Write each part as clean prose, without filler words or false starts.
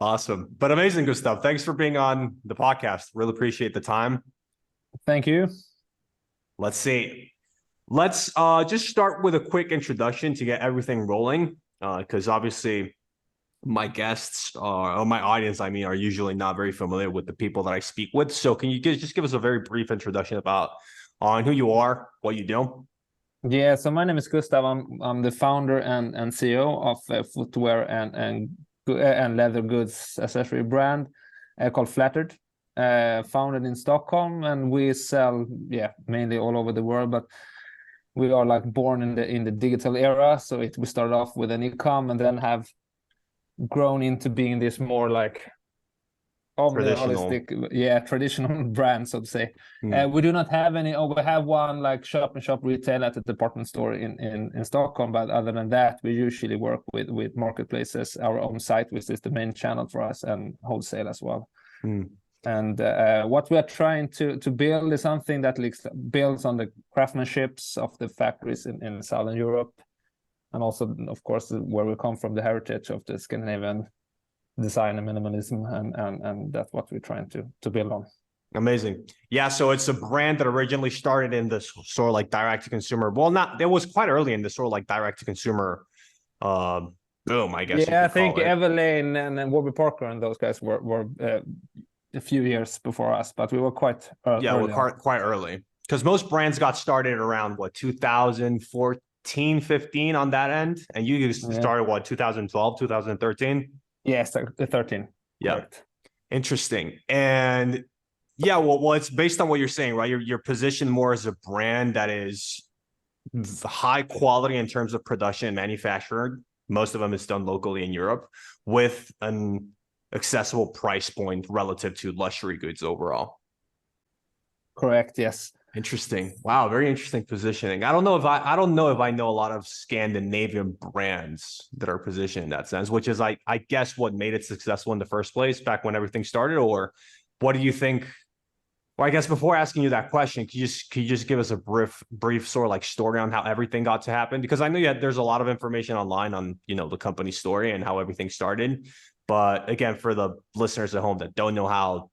Awesome. But amazing, Gustav. Thanks for being on the podcast. Really appreciate the time. Thank you. Let's see. Let's just start with a quick introduction to get everything rolling. Because obviously my guests or my audience, I mean, are usually not very familiar with the people that I speak with. So can you just give us a very brief introduction about on who you are, what you do? Yeah, so my name is Gustav. I'm the founder and CEO of a footwear and leather goods accessory brand called Flattered. Founded in Stockholm, and we sell mainly all over the world, but we are like born in the digital era. So we started off with an e-com and then have grown into being this more like traditional brand, so to say. We do not have any, we have one like shop-in-shop retail at a department store in Stockholm, but other than that, we usually work with marketplaces, our own site, which is the main channel for us, and wholesale as well. And what we are trying to build is something that builds on the craftsmanships of the factories in Southern Europe, and also, of course, where we come from, the heritage of the Scandinavian design and minimalism, and that's what we're trying to build on. Amazing. Yeah, so it's a brand that originally started in the sort of like direct to consumer. Well, it was quite early in the sort of like direct to consumer boom, I guess. Yeah, I think Evelyn and Warby Parker and those guys were a few years before us, but we were quite early. Yeah, we're quite early, because most brands got started around 2014, 15 on that end, and you started 2012, 2013. Yes, 13. Yeah. Correct. Interesting. And yeah, well, it's based on what you're saying, right? You're positioned more as a brand that is high quality in terms of production and manufacturing. Most of them is done locally in Europe with an accessible price point relative to luxury goods overall. Correct. Yes. Interesting. Wow, very interesting positioning. I don't know if I know a lot of Scandinavian brands that are positioned in that sense, which is I guess what made it successful in the first place back when everything started. Or what do you think? Well, I guess before asking you that question, can you just give us a brief sort of like story on how everything got to happen? Because I know there's a lot of information online on the company story and how everything started. But again, for the listeners at home that don't know how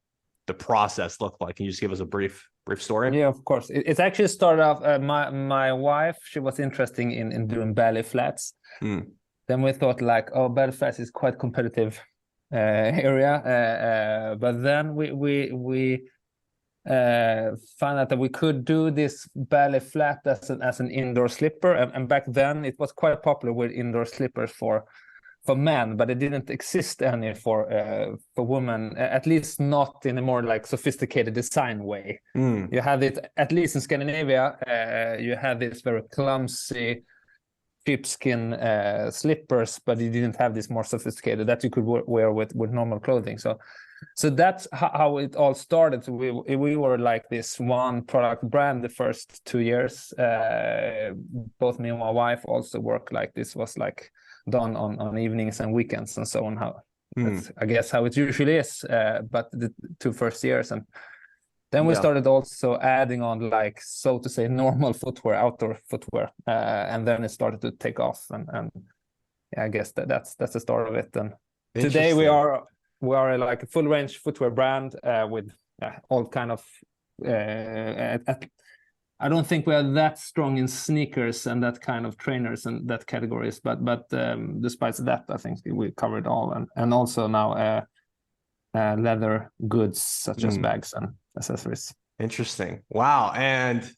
the process looked like, can you just give us a brief story? Yeah, of course. It's actually started off. My wife, she was interested in doing belly flats. Then we thought like, oh, belly flats is quite competitive area. But then we found out that we could do this belly flat as an indoor slipper. And back then it was quite popular with indoor slippers for men, but it didn't exist any for women, at least not in a more like sophisticated design way. You had it, at least in Scandinavia, you had this very clumsy sheepskin slippers, but you didn't have this more sophisticated that you could wear with normal clothing. So that's how it all started. So we were like this one product brand the first 2 years. Both me and my wife also worked like this, was like done on evenings and weekends and so on. That's, I guess, how it usually is. But the 2 first years, and then we started also adding on, like, so to say, normal footwear, outdoor footwear, and then it started to take off. And I guess that's the start of it. And today we are like a full range footwear brand with all kind of. I don't think we are that strong in sneakers and that kind of trainers and that categories, but despite that, I think we covered all, and also now leather goods such as bags and accessories. Interesting. Wow. And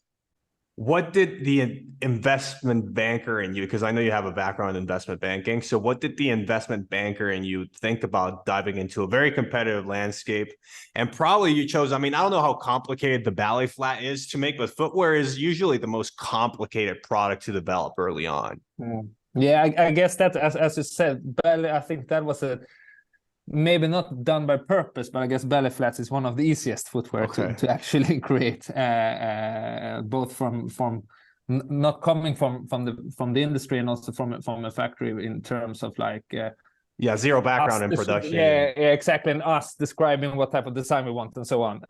what did the investment banker in you, because I know you have a background in investment banking, so what did the investment banker in you think about diving into a very competitive landscape? And probably you chose, I mean, I don't know how complicated the belly flat is to make, but footwear is usually the most complicated product to develop early on. Yeah, I guess that, as you said, belly, I think that was maybe not done by purpose, but I guess belly flats is one of the easiest footwear to actually create, both from not coming from the industry and also from a factory, in terms of like zero background in production. Yeah, exactly, and us describing what type of design we want and so on.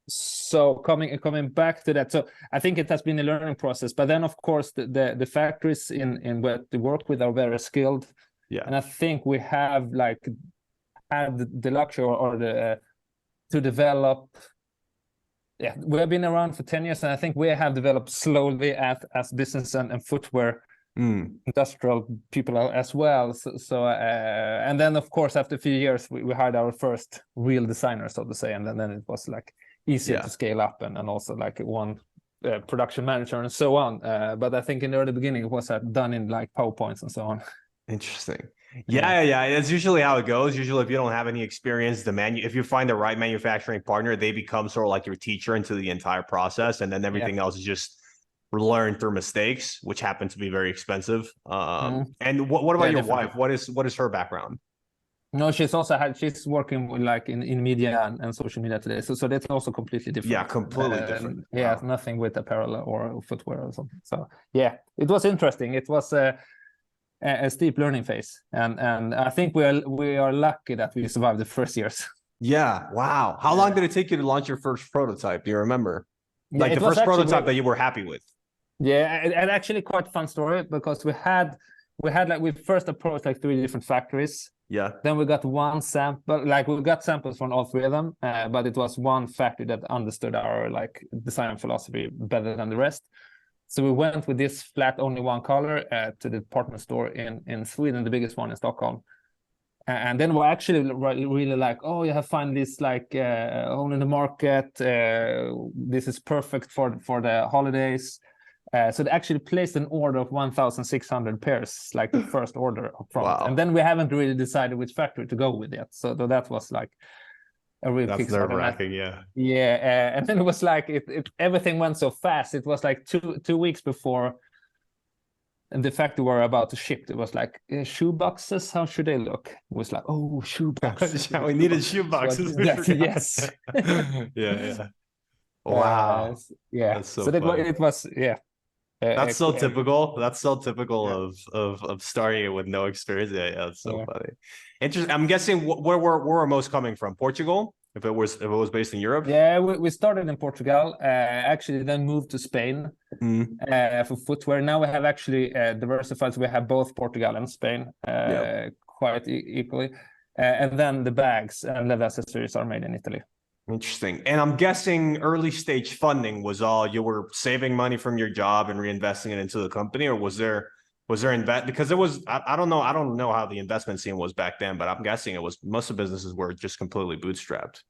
So coming back to that, so I think it has been a learning process. But then, of course, the factories in what we work with are very skilled. Yeah, and I think we have like had the luxury or the to develop. Yeah, we have been around for 10 years, and I think we have developed slowly as business and footwear industrial people as well. So and then of course after a few years we hired our first real designer, so to say, and then it was like easier to scale up and also like one production manager and so on. But I think in the early beginning it was done in like PowerPoints and so on. Interesting. Yeah. That's usually how it goes. Usually, if you don't have any experience, if you find the right manufacturing partner, they become sort of like your teacher into the entire process, and then everything else is just learned through mistakes, which happen to be very expensive. And what about your wife? What is her background? No, she's working with like in media and social media today. So that's also completely different. Yeah, completely different. Yeah, nothing with apparel or footwear or something. So yeah, it was interesting. It was a steep learning phase, and I think we are lucky that we survived the first years. Yeah. Wow. How long did it take you to launch your first prototype? Do you remember? Like the first prototype that you were happy with? Yeah, and actually quite a fun story, because we first approached like 3 different factories. Yeah. Then we got one sample, like we got samples from all 3 of them, but it was one factory that understood our like design philosophy better than the rest. So we went with this flat, only one color, to the department store in Sweden, the biggest one in Stockholm. And then we're actually really like, oh, you have found this like only in the market. This is perfect for the holidays. So they actually placed an order of 1,600 pairs, like the first order up front. Wow. And then we haven't really decided which factory to go with yet. So that was like a real kickstart. That's nerve-wracking, yeah. Yeah, and then it was like everything went so fast. It was like two weeks before the factory were about to ship. It was like shoe boxes. How should they look? It was like, oh, shoe boxes. We needed shoe boxes. Yes. Yeah. Wow. Yeah. That's so it was That's so typical. That's so typical of starting it with no experience. Yeah, that's so funny. Interesting. I'm guessing where we're most coming from? Portugal? If it was based in Europe? Yeah, we started in Portugal. Actually, then moved to Spain for footwear. Now we have actually diversified. So we have both Portugal and Spain quite equally. And then the bags and leather accessories are made in Italy. Interesting. And I'm guessing early stage funding was all you were saving money from your job and reinvesting it into the company, or was there because it was I don't know how the investment scene was back then, but I'm guessing it was most of businesses were just completely bootstrapped.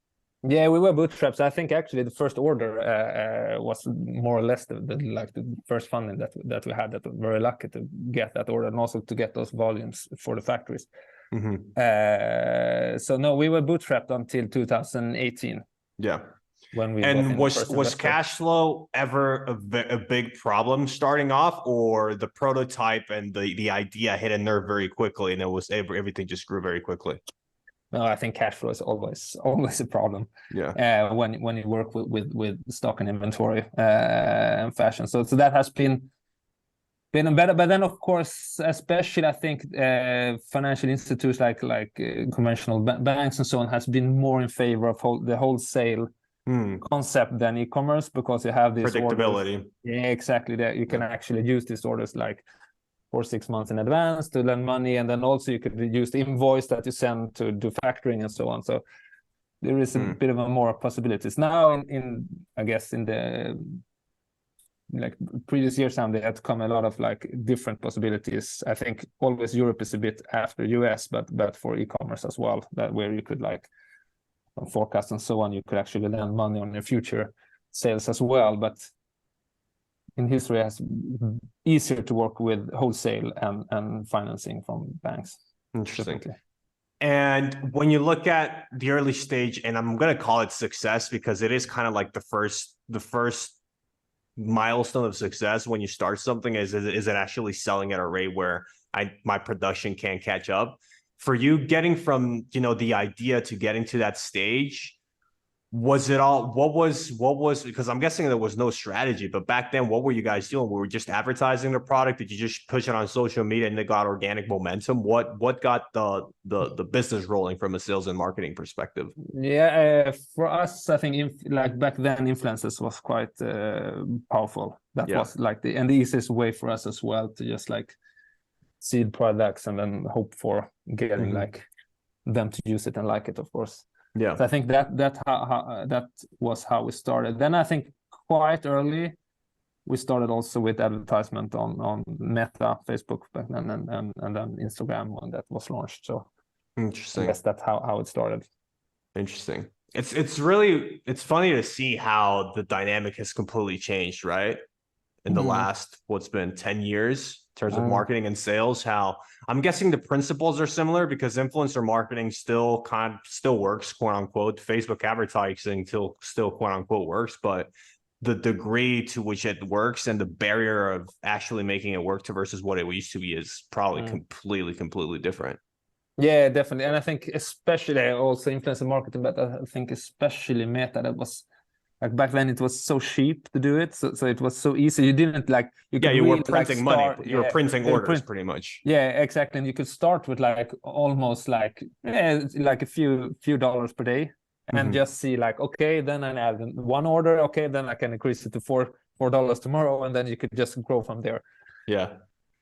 Yeah, we were bootstrapped. I think actually the first order was more or less the first funding that we had. That we were very lucky to get that order and also to get those volumes for the factories. So no, we were bootstrapped until 2018. Yeah. When we was cash flow ever a big problem starting off, or the prototype and the idea hit a nerve very quickly and it was everything just grew very quickly? No, I think cash flow is always a problem. Yeah. When you work with stock and inventory and fashion, so that has been better. But then of course, especially I think financial institutes like conventional banks and so on has been more in favor of the wholesale concept than e-commerce, because you have this predictability. Orders. Yeah, exactly. That you can actually use these orders like 4 or 6 months in advance to lend money, and then also you could use the invoice that you send to do factoring and so on. So there is a bit of more possibilities now. In I guess in the like previous years now, they had come a lot of like different possibilities. I think always Europe is a bit after US, but for e-commerce as well, that where you could like forecast and so on, you could actually lend money on your future sales as well. But in history, it's easier to work with wholesale and financing from banks. Interesting. And when you look at the early stage, and I'm going to call it success because it is kind of like the first milestone of success when you start something is it actually selling at a rate where my production can't catch up. For you, getting from the idea to getting to that stage, was it all what was because I'm guessing there was no strategy, but back then what were you guys doing? Were we just advertising the product? Did you just push it on social media and it got organic momentum? What got the business rolling from a sales and marketing perspective? Yeah, for us, I think like back then influencers was quite powerful. That was like the easiest way for us as well to just like seed products and then hope for getting like them to use it and like it, of course. Yeah. So I think that was how we started. Then I think quite early we started also with advertisement on Meta, Facebook back then, and then Instagram when that was launched. So Interesting. I guess that's how it started. Interesting. It's funny to see how the dynamic has completely changed, right? In the last, what's been 10 years in terms of marketing and sales, how I'm guessing the principles are similar because influencer marketing still works, quote unquote. Facebook advertising still quote unquote works, but the degree to which it works and the barrier of actually making it work to versus what it used to be is probably completely different. Yeah, definitely. And I think especially also influencer marketing, but I think especially Meta, that was like back then it was so cheap to do it. So it was so easy. You didn't like, you could you really were printing money. You were printing orders pretty much. Yeah, exactly. And you could start with like almost like a few dollars per day and just see like, okay, then I add one order. Okay, then I can increase it to $4 tomorrow. And then you could just grow from there. Yeah.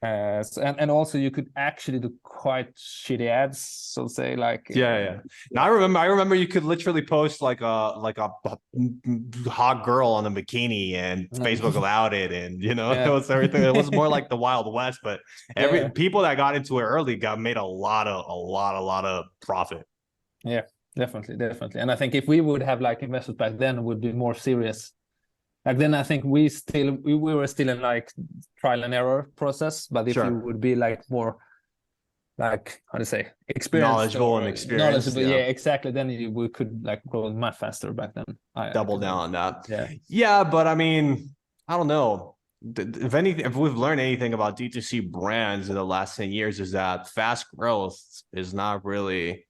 And also you could actually do quite shitty ads, so say like Now I remember you could literally post like a hot girl on a bikini and Facebook allowed it, and it was everything. It was more like the Wild West, but people that got into it early made a lot of profit. Yeah, definitely. And I think if we would have like investors back then, it would be more serious. Like then I think we were still in like trial and error process, but if you would be like more like, how to say, experienced, knowledgeable, yeah, exactly, then we could like grow much faster back then. Double down on that. Yeah, but I mean, I don't know. If we've learned anything about D2C brands in the last 10 years, is that fast growth is not really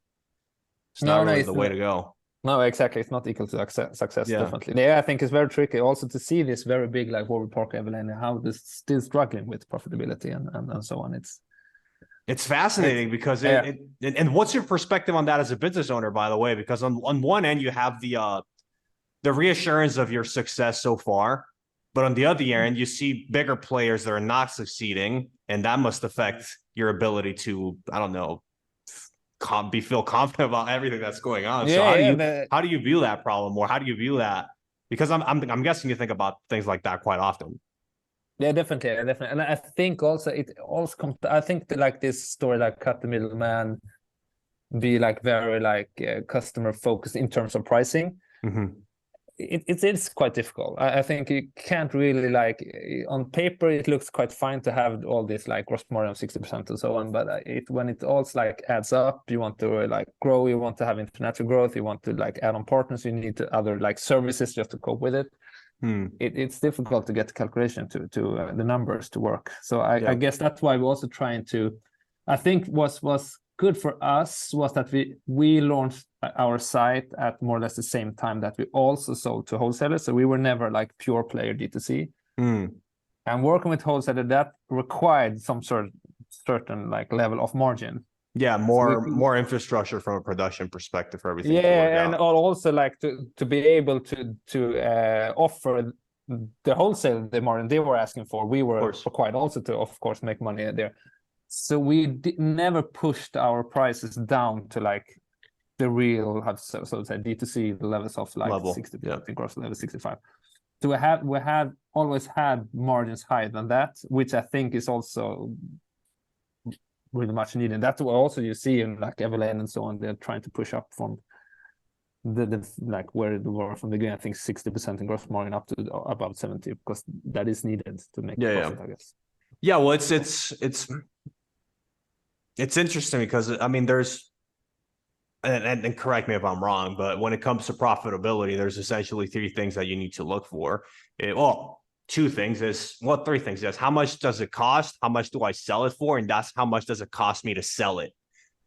the way to go. No, exactly. It's not equal to success, definitely. Yeah, I think it's very tricky also to see this very big, like Warby Parker, Evelyn, how this still struggling with profitability and so on. It's fascinating because and what's your perspective on that as a business owner, by the way? Because on one end, you have the reassurance of your success so far, but on the other end, you see bigger players that are not succeeding, and that must affect your ability to, I don't know, feel confident about everything that's going on. So how do you view that problem, or how do you view that? Because I'm guessing you think about things like that quite often. Yeah, definitely, and I think also it also comes. I think like this story, like cut the middleman, be like very like customer focused in terms of pricing. It's quite difficult. I think you can't really like on paper it looks quite fine to have all this like gross margin of 60% and so on, but when it all like adds up, you want to like grow, you want to have international growth, you want to like add on partners, you need to other like services just to cope with it. It's difficult to get the calculation to the numbers to work. So I guess that's why we're also trying to. I think was good for us was that we launched our site at more or less the same time that we also sold to wholesalers. So we were never like pure player D2C. And working with wholesaler, that required some certain like level of margin. Yeah, more infrastructure from a production perspective for everything. Yeah, and also like to be able to offer the wholesale the margin they were asking for. We were required also to, of course, make money there. So we never pushed our prices down to like the real, so to say, D2C levels of like 60%, gross level 65. So we had always had margins higher than that, which I think is also really much needed. That's what also you see in like Evelyn and so on. They're trying to push up from the like where they were from the beginning. I think 60% in gross margin up to about 70, because that is needed to make profit, I guess. Yeah, well, it's interesting because I mean, there's, and correct me if I'm wrong, but when it comes to profitability, there's essentially three things that you need to look for. Three things is how much does it cost? How much do I sell it for? And that's how much does it cost me to sell it?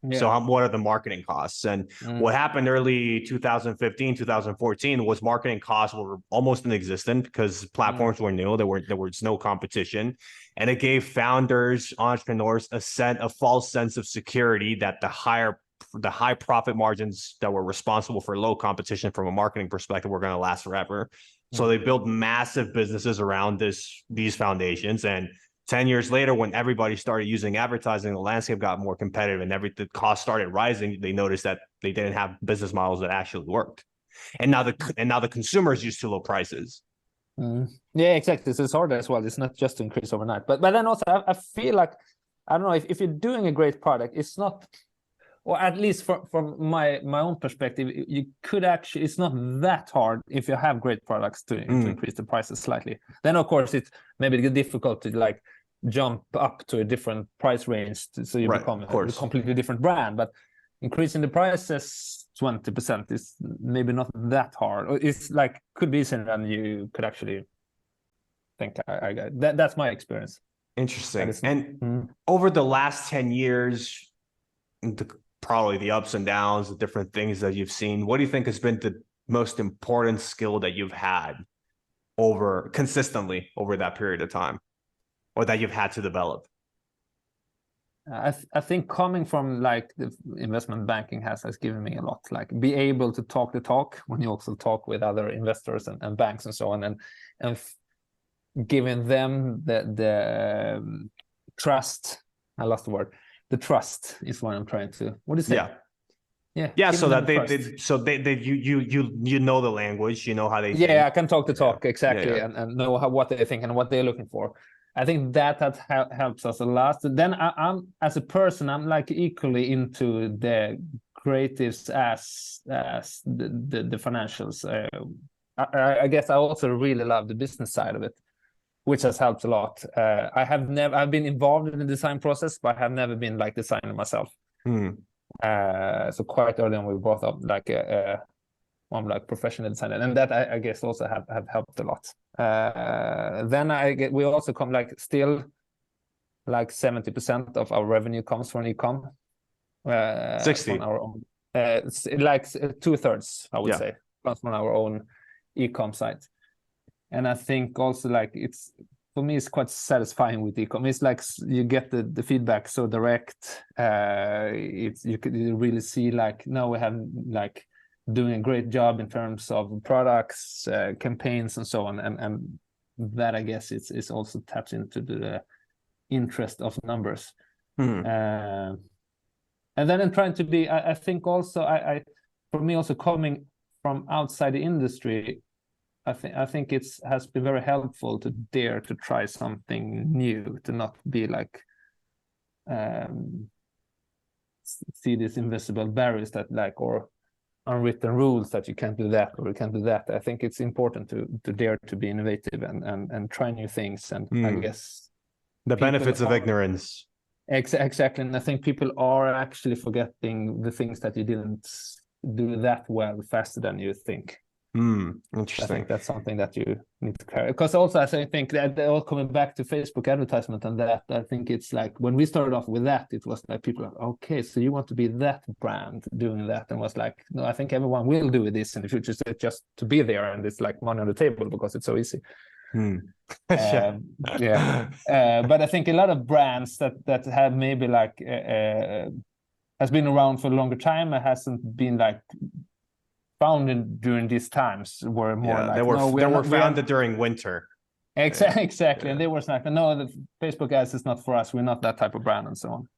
Yeah. So what are the marketing costs? And what happened early 2015, 2014 was marketing costs were almost inexistent because platforms were new. There was no competition. And it gave founders, entrepreneurs a false sense of security that the high profit margins that were responsible for low competition from a marketing perspective were going to last forever. So they built massive businesses around these foundations. And 10 years later, when everybody started using advertising, the landscape got more competitive and the cost started rising. They noticed that they didn't have business models that actually worked. And now the consumers used to low prices. Yeah, exactly. So it's hard as well. It's not just to increase overnight. But then also I feel like, I don't know, if you're doing a great product, it's not, or at least from my own perspective, you could actually, it's not that hard if you have great products to increase the prices slightly. Then of course it's maybe difficult to like jump up to a different price range so you become a completely different brand. But increasing the prices 20% is maybe not that hard. Or it's like could be easier than you could actually think. I got that's my experience. Interesting. And over the last 10 years, probably the ups and downs, the different things that you've seen, what do you think has been the most important skill that you've had consistently over that period of time, or that you've had to develop? I think coming from like the investment banking has given me a lot, like be able to talk the talk when you also talk with other investors and banks and so on, and giving them the trust. I lost the word. The trust is what I'm trying to. What do you say? Yeah. So that you know the language, you know how they think. I can talk the talk exactly, and know what they think and what they're looking for. I think that helps us a lot. Then I'm as a person, I'm like equally into the creatives as the financials. I guess I also really love the business side of it, which has helped a lot. I've been involved in the design process, but I have never been like designer myself. So quite early on, we brought up like one like professional designer, and that I guess also have helped a lot. Then we also come like still like 70% of our revenue comes from e-com. 60 from our own. It's like 2/3, I would say, comes from our own e-com site. And I think also like for me, it's quite satisfying with e-com. It's like you get the feedback so direct. You could really see like, no, we have like doing a great job in terms of products, campaigns, and so on. And that I guess it's also taps into the interest of numbers. And then I'm trying to be. I think also for me also coming from outside the industry, I think has been very helpful to dare to try something new, to not be like see these invisible barriers that like, or unwritten rules that you can't do that or you can't do that. I think it's important to dare to be innovative and try new things. And I guess the benefits of ignorance. Exactly. And I think people are actually forgetting the things that you didn't do that well faster than you think. Interesting. I think that's something that you need to carry. Because also, as I think that they're all coming back to Facebook advertisement and that, I think it's like when we started off with that, it was like people are, okay, so you want to be that brand doing that, and was like, no, I think everyone will do this in the future. So just to be there, and it's like money on the table because it's so easy. But I think a lot of brands that have maybe like has been around for a longer time, it hasn't been like founded during these times, were more like they were founded during winter. Exactly. And they were like, no, the Facebook ads is not for us, we're not that type of brand, and so on.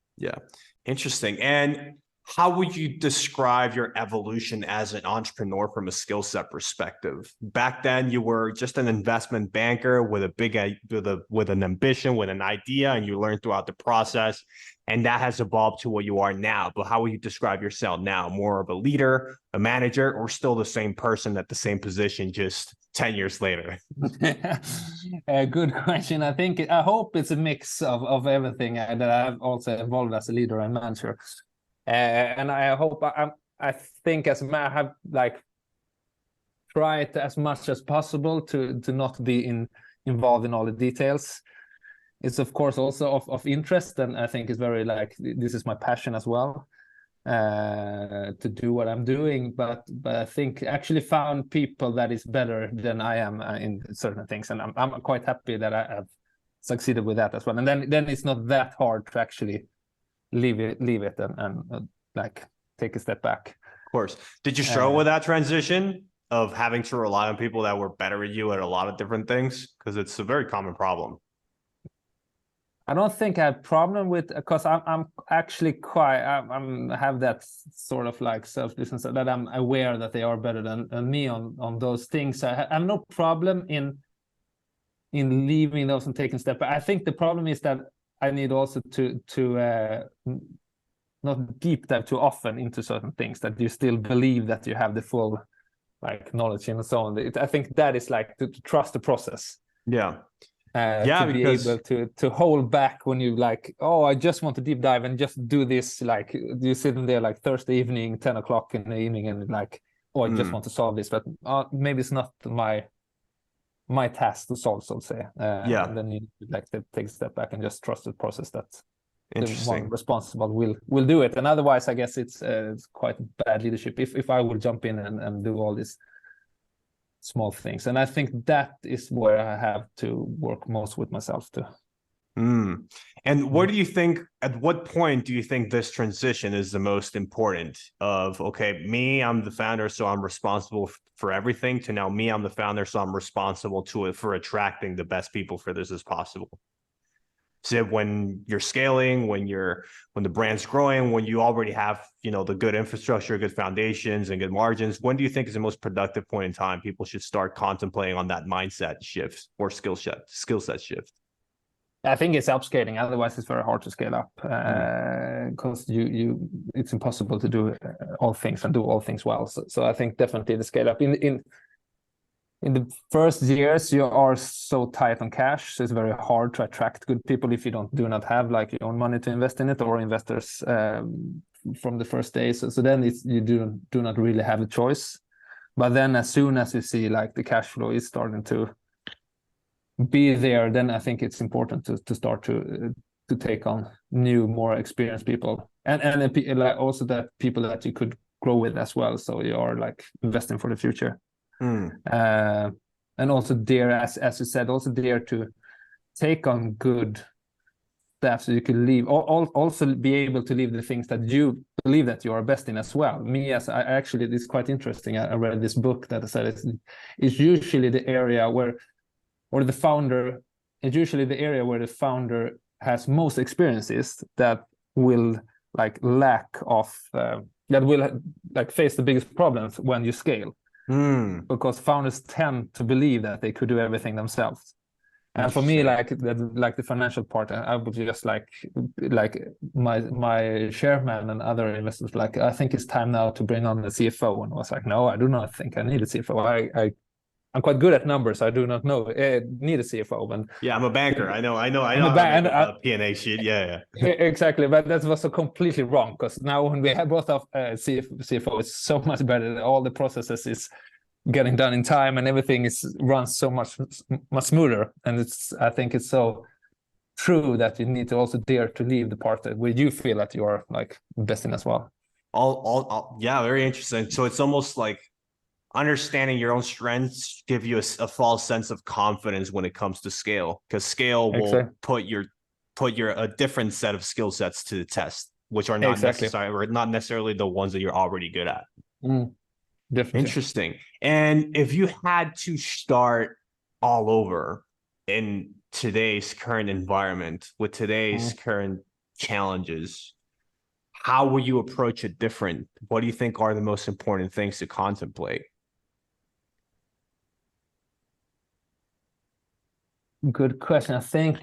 Interesting. And how would you describe your evolution as an entrepreneur from a skill set perspective? Back then you were just an investment banker with with an ambition, with an idea, and you learned throughout the process. And that has evolved to what you are now. But how would you describe yourself now? More of a leader, a manager, or still the same person at the same position just 10 years later? Good question. I hope it's a mix of everything that I've also evolved as a leader and manager. And I hope I think I have like tried as much as possible to not be involved in all the details. It's of course also of interest, and I think it's very like this is my passion as well, to do what I'm doing. But I think actually found people that is better than I am in certain things, and I'm quite happy that I have succeeded with that as well. And then it's not that hard to actually leave it and like take a step back. Of course. Did you struggle with that transition of having to rely on people that were better at you at a lot of different things? Because it's a very common problem. I don't think I have problem with, because I'm actually quite I have that sort of like self-business that I'm aware that they are better than me on those things. I have no problem in leaving those and taking steps. But I think the problem is that I need also to not deep dive too often into certain things, that you still believe that you have the full like knowledge and so on. I think that is like to trust the process. Yeah. Yeah, to be because able to hold back when you like, oh, I just want to deep dive and just do this. Like you sitting there like Thursday evening, 10 o'clock in the evening, and like, oh, I just want to solve this, but maybe it's not my task to solve, so to say. yeah, And then you like to take a step back and just trust the process that the one interesting. responsible will do it. And otherwise, I guess it's quite bad leadership if I will jump in and do all these small things. And I think that is where I have to work most with myself too. And what do you think, at what point do you think this transition is the most important of, okay, me, I'm the founder, so I'm responsible for everything, to now me, I'm the founder, so I'm responsible for attracting the best people for this as possible? So when you're scaling, when the brand's growing, when you already have, the good infrastructure, good foundations, and good margins, when do you think is the most productive point in time people should start contemplating on that mindset shift or skill set shift? I think it's upscaling. Otherwise, it's very hard to scale up because it's impossible to do all things and do all things well. So I think definitely the scale up in the first years, you are so tight on cash, so it's very hard to attract good people if you do not have like your own money to invest in it, or investors from the first day. So then you do not really have a choice. But then as soon as you see like the cash flow is starting to be there, then I think it's important to start to take on new, more experienced people, and like also that people that you could grow with as well. So you are like investing for the future. And also dare, as you said, also dare to take on good staff, so you can leave, also be able to leave the things that you believe that you are best in as well. Me, as I actually, it's quite interesting. I read this book that I said it's usually the area where, or the founder, it's usually the area where the founder has most experiences that will like lack of that will like face the biggest problems when you scale. Because founders tend to believe that they could do everything themselves. And for me, like the financial part, I would just like my chairman and other investors, like, I think it's time now to bring on the CFO. And I was like, no, I do not think I need a CFO. I'm quite good at numbers. I do not need a CFO. And yeah, I'm a banker. I know. I'm a P&A sheet. Yeah. Exactly. But that was so completely wrong, because now when we have both of CFO, it's so much better. All the processes is getting done in time, and everything runs so much smoother. And I think it's so true that you need to also dare to leave the part where you feel that you are like investing as well. Yeah, very interesting. So it's almost like understanding your own strengths give you a false sense of confidence when it comes to scale, because scale will put a different set of skill sets to the test, which are not necessarily the ones that you're already good at. Definitely. Interesting. And if you had to start all over in today's current environment with today's current challenges, how will you approach it different? What do you think are the most important things to contemplate? Good question. I think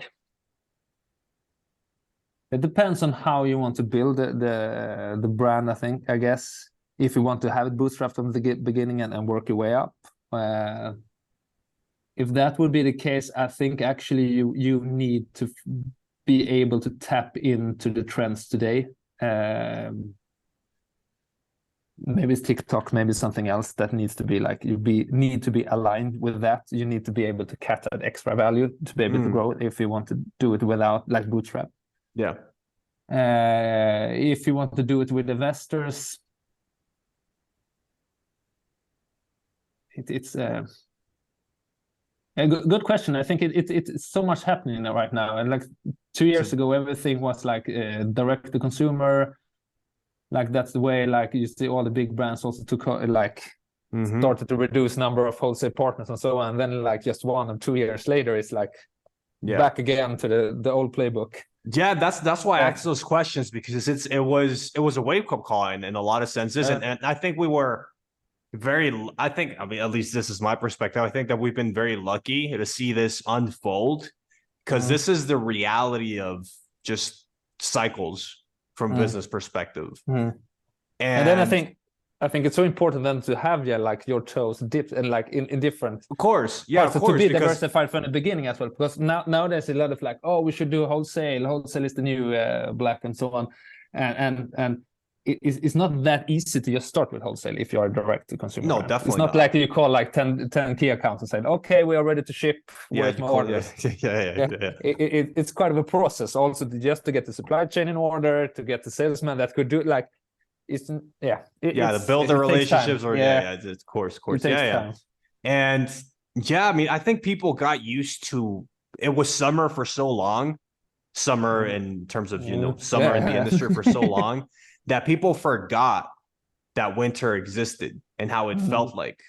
it depends on how you want to build the brand. I guess if you want to have it bootstrapped from the beginning and work your way up, if that would be the case, I think actually you need to be able to tap into the trends today. Maybe it's TikTok, maybe something else that needs to be like, need to be aligned with that. You need to be able to catch that extra value to be able to grow it, if you want to do it without like bootstrap. Yeah. If you want to do it with investors, it's a good question. I think it's so much happening right now. And like 2 years ago, everything was like direct to consumer. Like that's the way, like you see all the big brands also took started to reduce number of wholesale partners and so on. And then like just 1 or 2 years later, it's like back again to the old playbook. Yeah, that's why I asked those questions, because it was a wake-up call in a lot of senses. And I think we were I mean, at least this is my perspective. I think that we've been very lucky to see this unfold, because this is the reality of just cycles from business perspective. And then I think it's so important then to have like your toes dipped and like in different. Of course, yeah, of course, to be diversified from the beginning as well. Because now there's a lot of like, oh, we should do wholesale. Wholesale is the new black and so on, and it's not that easy to just start with wholesale if you are direct to consumer. No, definitely it's not like you call like 10 key accounts and say, okay, we are ready to ship. Where's my order? It's quite of a process also just to get the supply chain in order, to get the salesman that could do it. Like, to build the relationships, or of course, time. And I mean, I think people got used to it. Was summer for so long, summer in terms of summer in the industry for so long, that people forgot that winter existed and how it felt like.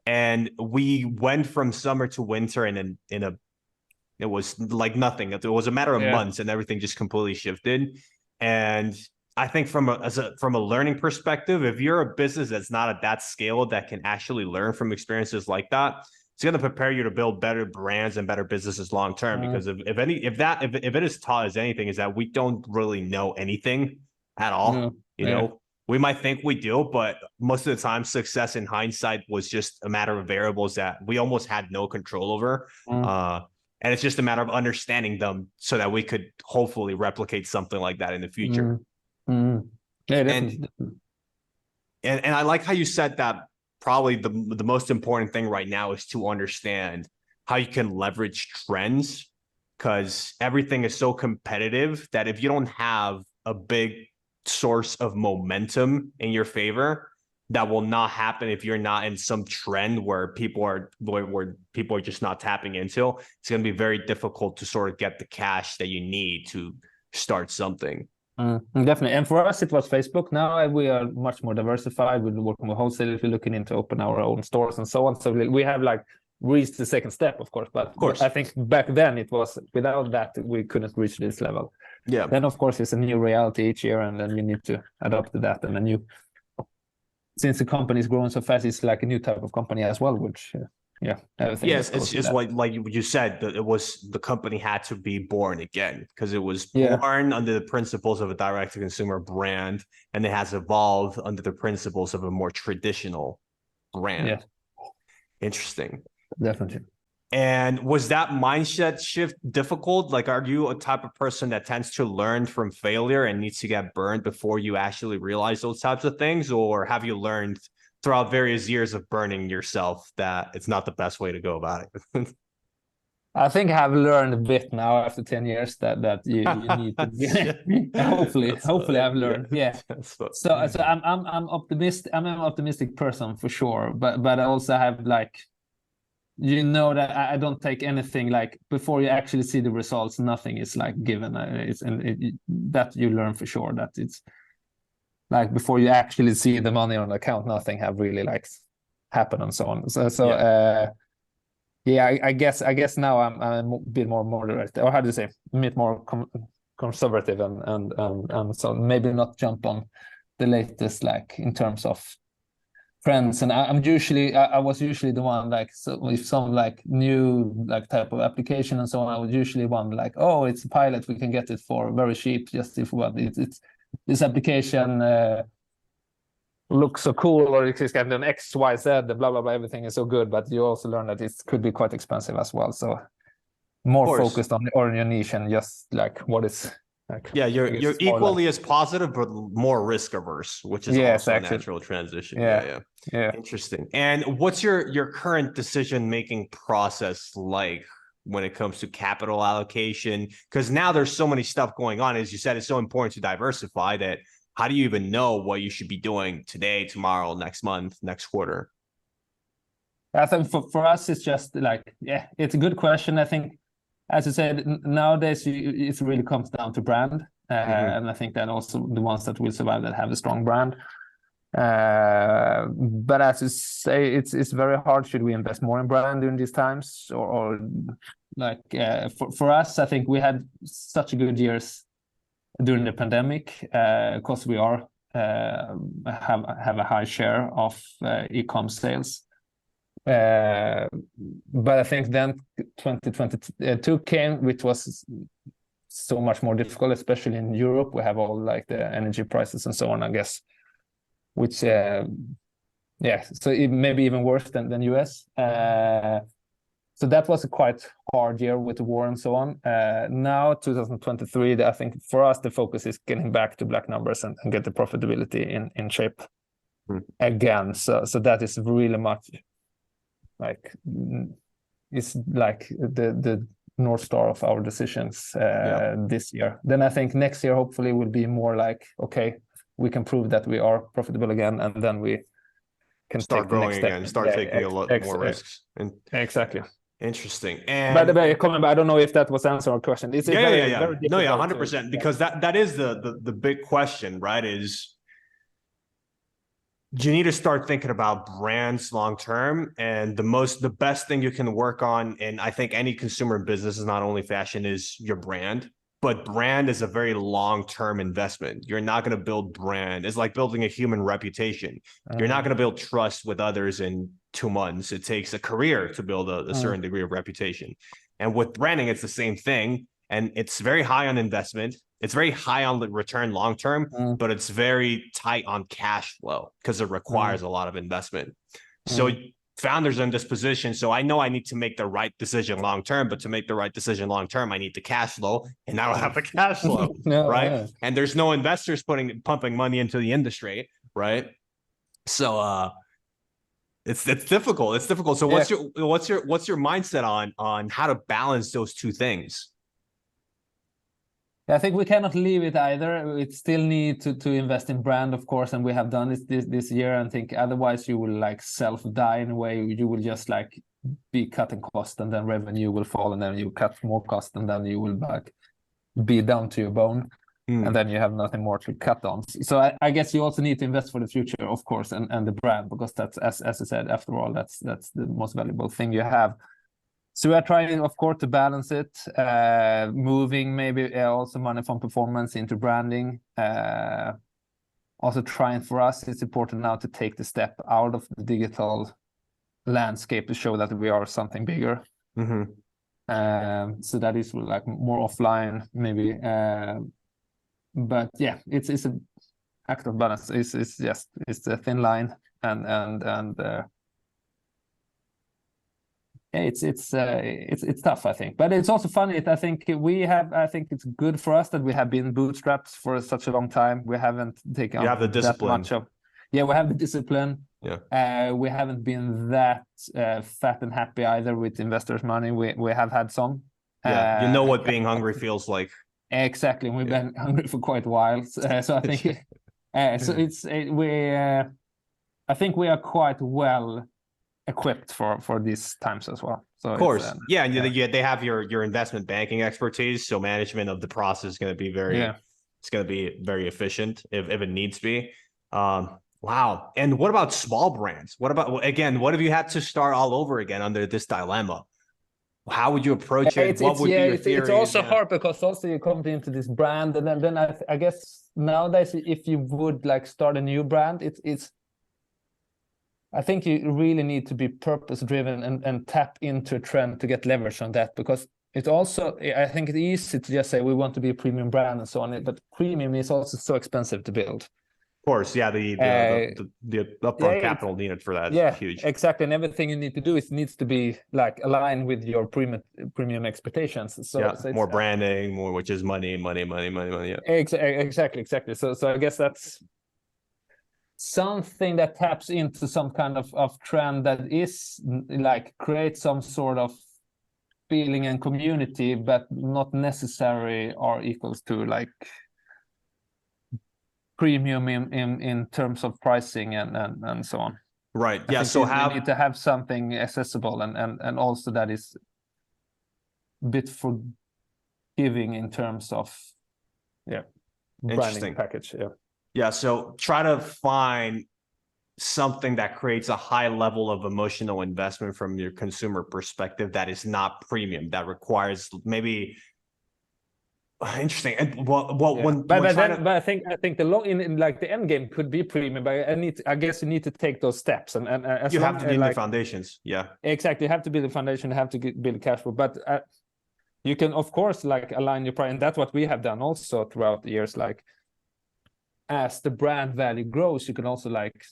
And we went from summer to winter it was like nothing. It was a matter of months, and everything just completely shifted. And I think from a learning perspective, if you're a business that's not at that scale that can actually learn from experiences like that, it's going to prepare you to build better brands and better businesses long term. Because if it is taught as anything, is that we don't really know anything at all. You know, we might think we do, but most of the time, success in hindsight was just a matter of variables that we almost had no control over. And it's just a matter of understanding them so that we could hopefully replicate something like that in the future. Yeah, and I like how you said that probably the most important thing right now is to understand how you can leverage trends, because everything is so competitive that if you don't have a big source of momentum in your favor, that will not happen if you're not in some trend where people are just not tapping into. It's going to be very difficult to sort of get the cash that you need to start something. Definitely. And for us, it was Facebook. Now we are much more diversified. We're working with wholesalers. We're looking into open our own stores and so on. So we have like reached the second step, of course. But I think back then it was, without that, we couldn't reach this level. Yeah. Then, of course, it's a new reality each year, and then you need to adapt to that. And since the company is growing so fast, it's like a new type of company as well, which... Yes, it's like you said, that the company had to be born again, because it was born under the principles of a direct-to-consumer brand, and it has evolved under the principles of a more traditional brand. Yeah. Interesting. Definitely. And was that mindset shift difficult? Like, are you a type of person that tends to learn from failure and needs to get burned before you actually realize those types of things? Or have you learned throughout various years of burning yourself that it's not the best way to go about it? I think I've learned a bit now after 10 years that you need to hopefully I've learned. So I'm optimistic. I'm an optimistic person for sure, but I also have like, that I don't take anything like before you actually see the results. Nothing is like given. That you learn for sure, that it's like before you actually see the money on the account, nothing have really like happened and so on. I guess now I'm a bit more moderate, or how do you say, a bit more conservative, and so maybe not jump on the latest, like in terms of trends. And I was usually the one, like, so if some like new like type of application and so on, I was usually one like, oh, it's a pilot, we can get it for very cheap, just if it's this application looks so cool, or it's got an X, Y, Z, blah, blah, blah, everything is so good, but you also learn that it could be quite expensive as well. So more focused on your niche, and just like what is like. Yeah, you're equally as positive, but more risk averse, which is also a natural transition. Yeah. Interesting. And what's your current decision-making process like when it comes to capital allocation? Because now there's so many stuff going on. As you said, it's so important to diversify that. How do you even know what you should be doing today, tomorrow, next month, next quarter? I think for us, it's just like, it's a good question. I think, as I said, nowadays, it really comes down to brand. And I think that also the ones that will survive that have a strong brand. But as you say, it's very hard. Should we invest more in brand during these times, or like for us? I think we had such good years during the pandemic because we are have a high share of e-com sales. But I think then 2022 came, which was so much more difficult, especially in Europe. We have all like the energy prices and so on, I guess, which so it may be even worse than US. So that was a quite hard year with the war and so on. Now 2023, I think for us the focus is getting back to black numbers and get the profitability in shape again. So that is really much like it's like the North Star of our decisions this year. Then I think next year hopefully will be more like, okay, we can prove that we are profitable again, and then we can start growing again, start taking a lot more risks. Exactly. Interesting. And I don't know if that was answering our question. It's very difficult. No, 100%. Because that is the big question, right? Is you need to start thinking about brands long term, and the best thing you can work on, and I think any consumer business is not only fashion, is your brand. But brand is a very long-term investment. You're not going to build brand. It's like building a human reputation. You're not going to build trust with others in 2 months. It takes a career to build a certain degree of reputation. And with branding, it's the same thing. And it's very high on investment. It's very high on the return long-term, but it's very tight on cash flow because it requires a lot of investment. So founders are in this position. So I know I need to make the right decision long term, but to make the right decision long term, I need the cash flow, and I don't have the cash flow, right? Yeah. And there's no investors pumping money into the industry, right? So it's difficult. It's difficult. So what's your mindset on how to balance those two things? I think we cannot leave it either. We still need to invest in brand, of course, and we have done this year. And I think otherwise you will like self-die in a way. You will just like be cutting cost, and then revenue will fall, and then you cut more cost, and then you will like be down to your bone, and then you have nothing more to cut on. So I guess you also need to invest for the future, of course, and the brand, because that's as I said, after all, that's the most valuable thing you have. So we are trying, of course, to balance it, moving maybe also money from performance into branding. Also trying, for us, it's important now to take the step out of the digital landscape to show that we are something bigger. So that is like more offline, maybe. But yeah, it's an act of balance. It's a thin line, and it's tough, I think, but it's also funny. I think it's good for us that we have been bootstrapped for such a long time. We haven't taken you have the discipline. We have the discipline. We haven't been that fat and happy either with investors' money. We have had some. You know what being hungry feels like. Exactly. We've been hungry for quite a while. So I think I think we are quite well equipped for these times as well. So of course, they have your investment banking expertise, so management of the process is going to be it's going to be very efficient if it needs to be. Wow. And what about small brands? What if you had to start all over again under this dilemma? How would you approach it? What would be your theory? It's also hard because also you come into this brand, and then I guess nowadays if you would like start a new brand, it's I think you really need to be purpose driven and tap into a trend to get leverage on that, because it's also, I think it's easy to just say we want to be a premium brand and so on, but premium is also so expensive to build. Of course, the upfront capital needed for that is huge. Exactly, and everything you need to do needs to be like aligned with your premium expectations. So more branding, which is money. Yeah. Exactly. So I guess that's something that taps into some kind of trend that is like create some sort of feeling and community, but not necessarily are equals to like premium in terms of pricing and so on. Right. Yeah. So you need to have something accessible and also that is a bit forgiving in terms of branding package. Yeah. Yeah, so try to find something that creates a high level of emotional investment from your consumer perspective that is not premium, that requires maybe interesting. And Yeah. when But trying then, to, but I think the long in like the end game could be premium, but I guess you need to take those steps, and as you long have to name the like foundations. Yeah. exactly, you have to build a foundation, you have to build cash flow, but you can of course like align your price, and that's what we have done also throughout the years. Like as the brand value grows, you can also like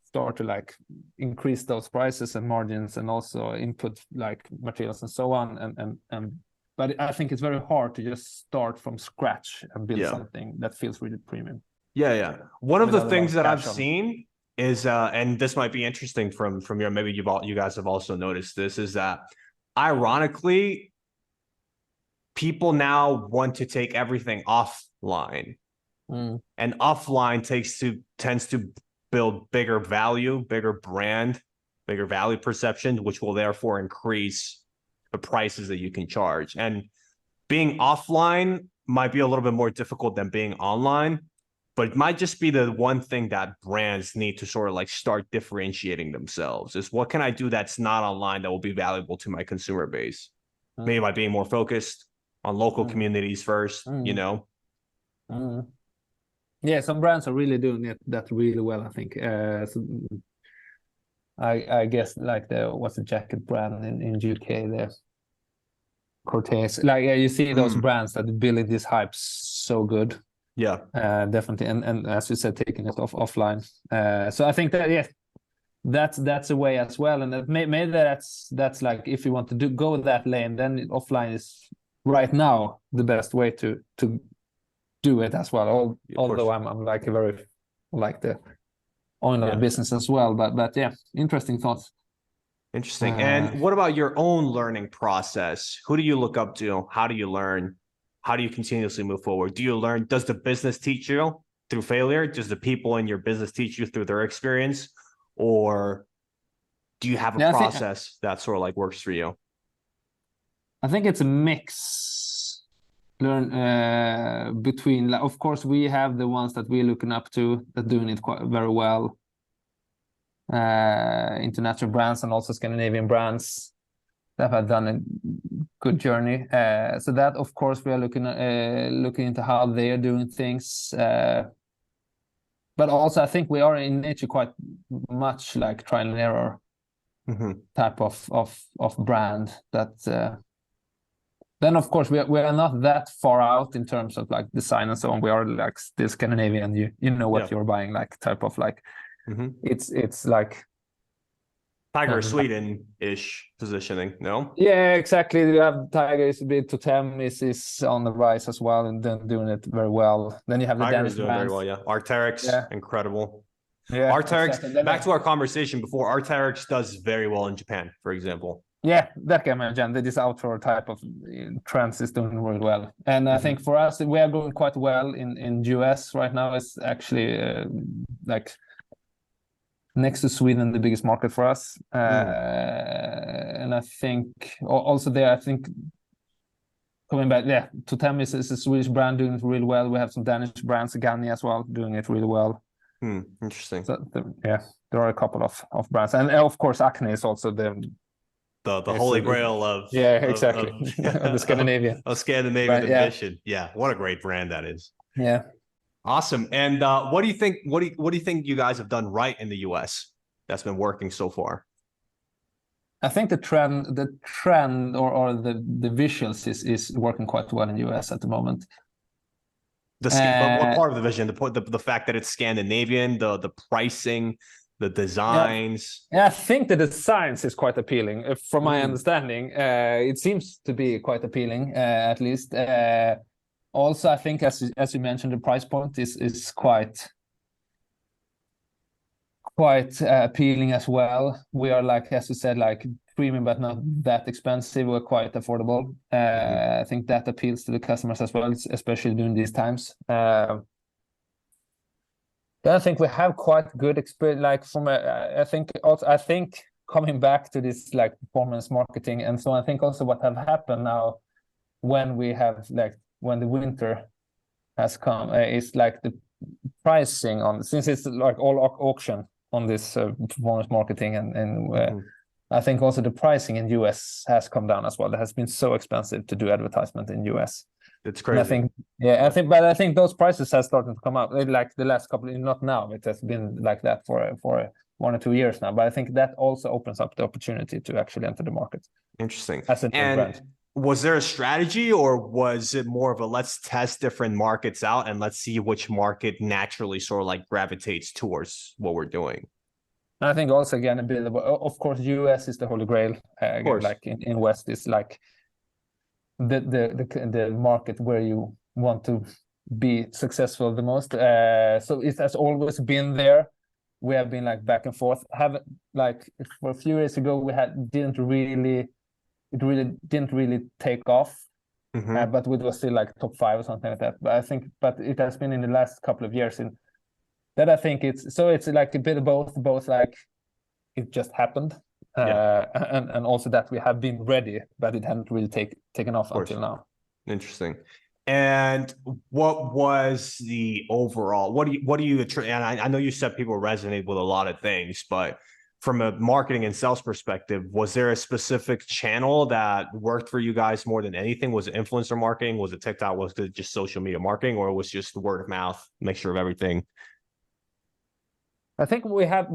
start to like increase those prices and margins, and also input like materials and so on, and but I think it's very hard to just start from scratch and build Yeah. something that feels really premium. Yeah. One of the Without a lot things of that I've cash on it. seen is, and this might be interesting from your, maybe you guys have also noticed this, is that ironically, people now want to take everything offline. And offline tends to build bigger value, bigger brand, bigger value perception, which will therefore increase the prices that you can charge. And being offline might be a little bit more difficult than being online, but it might just be the one thing that brands need to sort of like start differentiating themselves, is what can I do that's not online that will be valuable to my consumer base? Maybe by being more focused on local communities first, you know? Yeah, some brands are really doing that really well, I think. So I guess like what's the jacket brand in UK there? Cortez. Like you see those brands that building this hype so good. Yeah. Definitely. And as you said, taking it offline. So I think that that's a way as well. And that maybe that's like if you want to go that lane, then offline is right now the best way to do it as well. Although I'm like a very like the online business as well. But yeah, interesting thoughts. Interesting. And what about your own learning process? Who do you look up to? How do you learn? How do you continuously move forward? Do you learn? Does the business teach you through failure? Does the people in your business teach you through their experience? Or do you have a process that sort of like works for you? I think it's a mix. Learn between, like, of course, we have the ones that we're looking up to that doing it quite very well. International brands and also Scandinavian brands that have done a good journey. So that, of course, we are looking into how they are doing things. But also, I think we are in nature quite much like trial and error type of brand. That then, of course, we are not that far out in terms of like design and so on. We are like still Scandinavian. You know what you're buying, like type of like. It's like Tiger Sweden-ish positioning, no? Yeah, exactly. You have Tiger is a bit Totem is on the rise as well, and then doing it very well. Then you have the Danish doing brands. very well, yeah. Arc'teryx, incredible. Yeah, Arc'teryx, exactly. back to our conversation before, Arc'teryx does very well in Japan, for example. Yeah, that can imagine that this outdoor type of trends is doing really well. And I think for us, we are going quite well in US right now. It's actually like next to Sweden, the biggest market for us. And I think also there, I think coming back, yeah, Totem is a Swedish brand doing it really well. We have some Danish brands, Gani as well, doing it really well. Interesting. So there are a couple of brands, and of course, Acne is also the holy grail of exactly of the Scandinavian ambition. Yeah, what a great brand that is. Yeah. Awesome. And what do you think? What do you think you guys have done right in the US that's been working so far? I think the trend or the visuals is working quite well in the US at the moment. But what part of the vision? The fact that it's Scandinavian, the pricing, the designs. Yeah, I think the designs is quite appealing. From my understanding, it seems to be quite appealing, at least. Also, I think as you mentioned, the price point is quite appealing as well. We are like, as you said, like premium but not that expensive. We're quite affordable. I think that appeals to the customers as well, especially during these times. Then I think we have quite good experience. Like I think coming back to this like performance marketing and so on, I think also what have happened now when we have like when the winter has come is like the pricing on, since it's like all auction on this performance marketing, and I think also the pricing in US has come down as well. It has been so expensive to do advertisement in US. It's crazy. And I think those prices have started to come up like the last couple. Not now, it has been like that for 1 or 2 years now. But I think that also opens up the opportunity to actually enter the market. Interesting. As a new brand. Was there a strategy, or was it more of a let's test different markets out and let's see which market naturally sort of like gravitates towards what we're doing? I think also again a bit of course US is the holy grail. Like in West is like the market where you want to be successful the most. So it has always been there. We have been like back and forth. Like for a few years ago, it really didn't really take off. But it was still like top 5 or something like that. But it has been in the last couple of years that I think it's like a bit of both like it just happened. And also that we have been ready, but it hadn't really taken off until now. Interesting. And what was the overall, what do you, and I know you said people resonate with a lot of things, but from a marketing and sales perspective, was there a specific channel that worked for you guys more than anything? Was it influencer marketing? Was it TikTok? Was it just social media marketing, or was it just word of mouth, mixture of everything? I think we have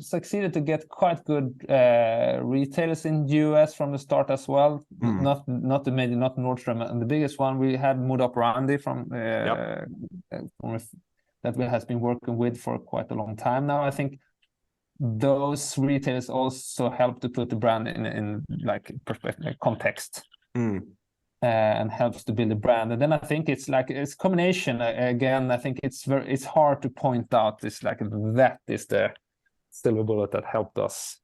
succeeded to get quite good retailers in US from the start as well. Not the major, not Nordstrom, and the biggest one we had Mood Operandi from that we has been working with for quite a long time now. I think those retailers also help to put the brand in like perspective, context. And helps to build a brand. And then I think it's combination again. I think it's hard to point out this like that is the silver bullet that helped us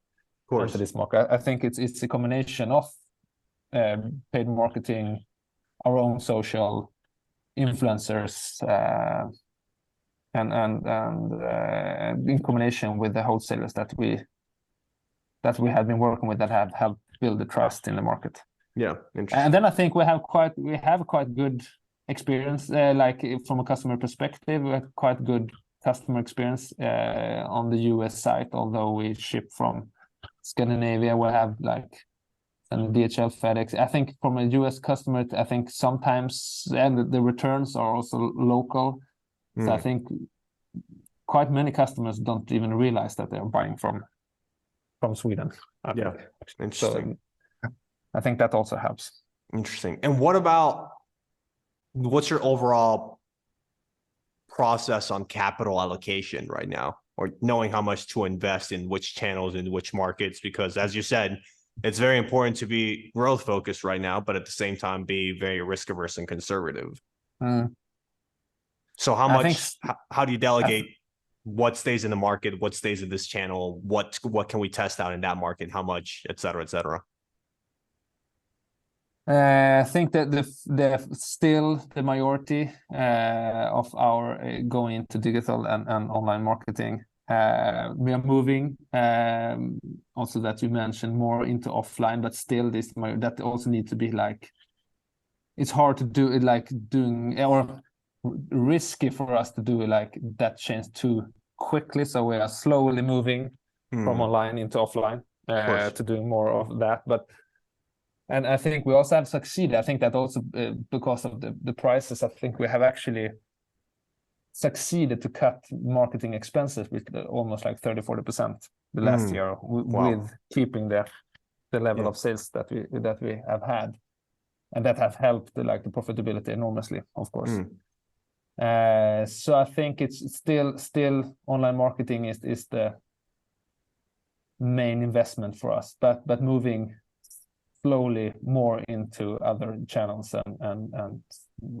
enter this market. I think it's a combination of paid marketing, our own social influencers, and in combination with the wholesalers that we have been working with that have helped build the trust in the market. Yeah, interesting. And then I think we have quite good experience, like from a customer perspective. We have quite good customer experience on the US site. Although we ship from Scandinavia, we have like some DHL, FedEx. I think from a US customer, I think sometimes and the returns are also local. So I think quite many customers don't even realize that they're buying from Sweden. Interesting. So, I think that also helps. Interesting. And what's your overall process on capital allocation right now, or knowing how much to invest in which channels, in which markets? Because as you said, it's very important to be growth focused right now, but at the same time, be very risk averse and conservative. So how do you delegate what stays in the market, what stays in this channel, what can we test out in that market, how much, et cetera, et cetera? I think that the majority of our going into digital and online marketing. We are moving also that you mentioned more into offline, but still that also needs to be like, it's hard to do it like doing, or risky for us to do like that change too quickly. So we are slowly moving from online into offline to doing more of that. And I think we also have succeeded. I think that also because of the prices, I think we have actually succeeded to cut marketing expenses with almost like 30-40% the last year with keeping the level of sales that we have had, and that have helped the profitability enormously, of course. So I think it's still online marketing is the main investment for us, but moving slowly more into other channels and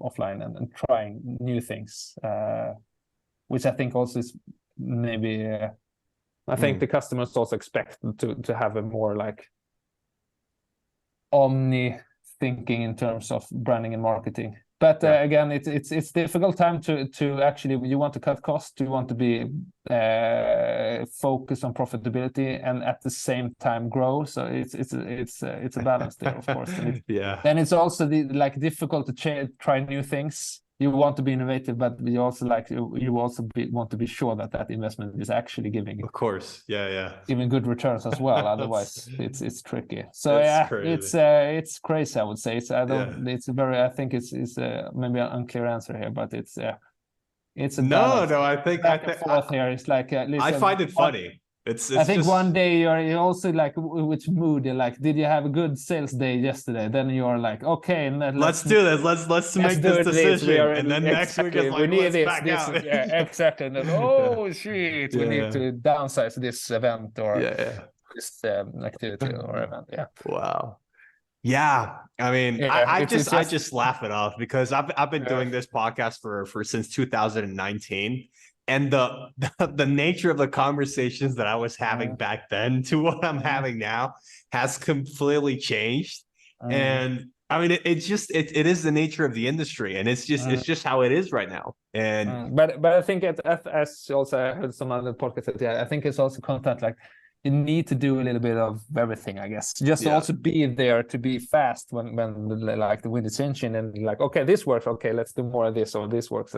offline and trying new things, which I think also is maybe I think the customers also expect to have a more like omni thinking in terms of branding and marketing. But again, it's difficult time to actually, you want to cut costs, you want to be focused on profitability and at the same time grow. So it's a balance there, of course. And then it's also difficult to try new things. you want to be innovative, but you also want to be sure that investment is actually giving Of course. Yeah. even good returns as well. Otherwise, it's tricky. So It's yeah, crazy. it's crazy. I would say I think it's maybe an unclear answer here, but it's a balance. No, I think Back and forth here. It's like I find it funny. I think just one day you're also like, which mood you're like, did you have a good sales day yesterday? Then you're like, okay, let's do this. Let's make this do this. We decision. are And then next week exactly. is We like, need let's this. back out. Yeah, exactly. And then oh shit, we need to downsize this event or this activity or event. Yeah. Wow. Yeah, I mean, Yeah, I it's just laugh it off because I've been doing this podcast for since 2019, and the nature of the conversations that I was having back then to what I'm having now has completely changed. And I mean, it is the nature of the industry, and it's just how it is right now. And but I think as also I heard some other podcasts, I think it's also content like you need to do a little bit of everything, I guess. Just to also be there to be fast when like the wind is changing and like, okay, this works. Okay, let's do more of this, or this works.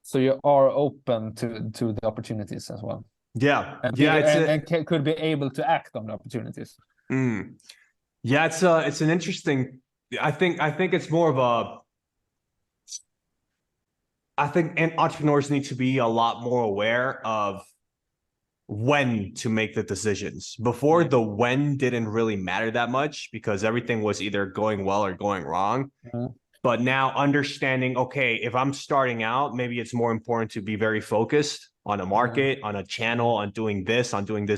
So you are open to the opportunities as well. Yeah. And could be able to act on the opportunities. Yeah, it's an interesting. I think it's more of a. I think entrepreneurs need to be a lot more aware of when to make the decisions. Before, the when didn't really matter that much because everything was either going well or going wrong. But now understanding, okay, if I'm starting out, maybe it's more important to be very focused on a market, on a channel, on doing this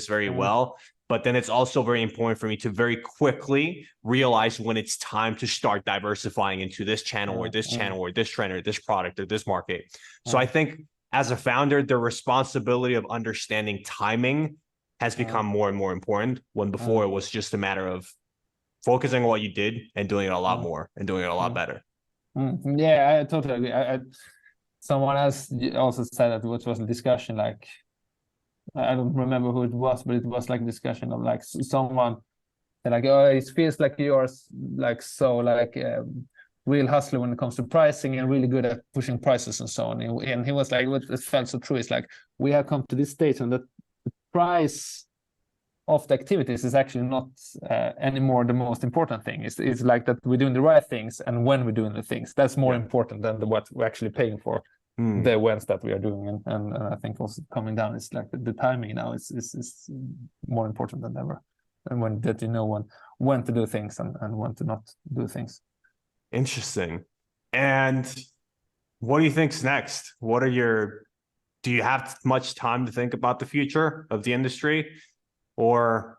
very well. But then it's also very important for me to very quickly realize when it's time to start diversifying into this channel or this channel or this trend or this product or this market. So I think as a founder, the responsibility of understanding timing has become more and more important, when before it was just a matter of focusing on what you did and doing it a lot more and doing it a lot better. Yeah, I totally agree. Someone else also said that, which was a discussion, like, I don't remember who it was, but it was like a discussion of like someone said like, oh, it feels like you're like so like real hustler when it comes to pricing and really good at pushing prices and so on. And he was like, what it felt so true is like, we have come to this stage and the price of the activities is actually not anymore the most important thing. It's like that we're doing the right things, and when we're doing the things, that's more important than what we're actually paying for the events that we are doing. And I think also coming down is like the timing now is more important than ever, and when that you know when to do things and when to not do things. Interesting. And what do you think's next? Do you have much time to think about the future of the industry? Or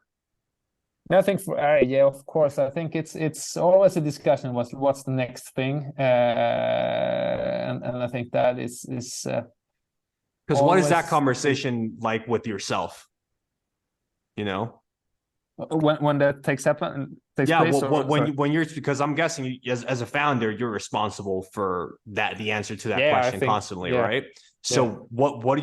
I think yeah, of course. I think it's always a discussion. What's the next thing? And I think that is because what is that conversation like with yourself? You know, when that takes place. When you're, because I'm guessing as a founder, you're responsible for the answer to that question constantly, right? So what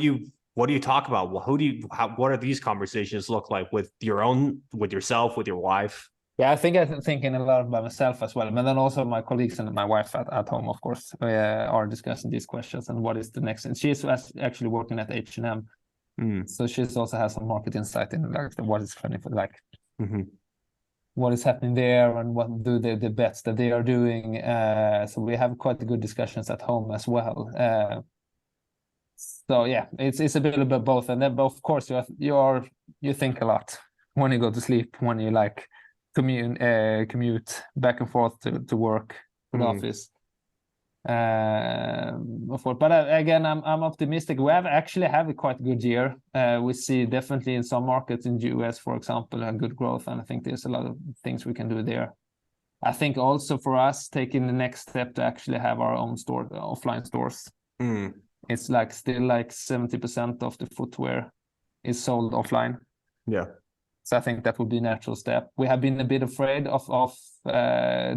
do you talk about? What are these conversations look like with yourself, with your wife? Yeah, I think I'm thinking a lot by myself as well, but then also my colleagues and my wife at home, of course, are discussing these questions and what is the next. And she's actually working at H&M, so she's also has some market insight in like what is funny for like what is happening there and what do the bets that they are doing. So we have quite good discussions at home as well. So yeah, it's a bit of both, and then of course you think a lot when you go to sleep, when you like commute back and forth to work, to the office. But again, I'm optimistic. We actually have a quite good year. We see definitely in some markets in the US, for example, a good growth, and I think there's a lot of things we can do there. I think also for us taking the next step to actually have our own store, offline stores. It's like still like 70% of the footwear is sold offline. Yeah. So I think that would be a natural step. We have been a bit afraid of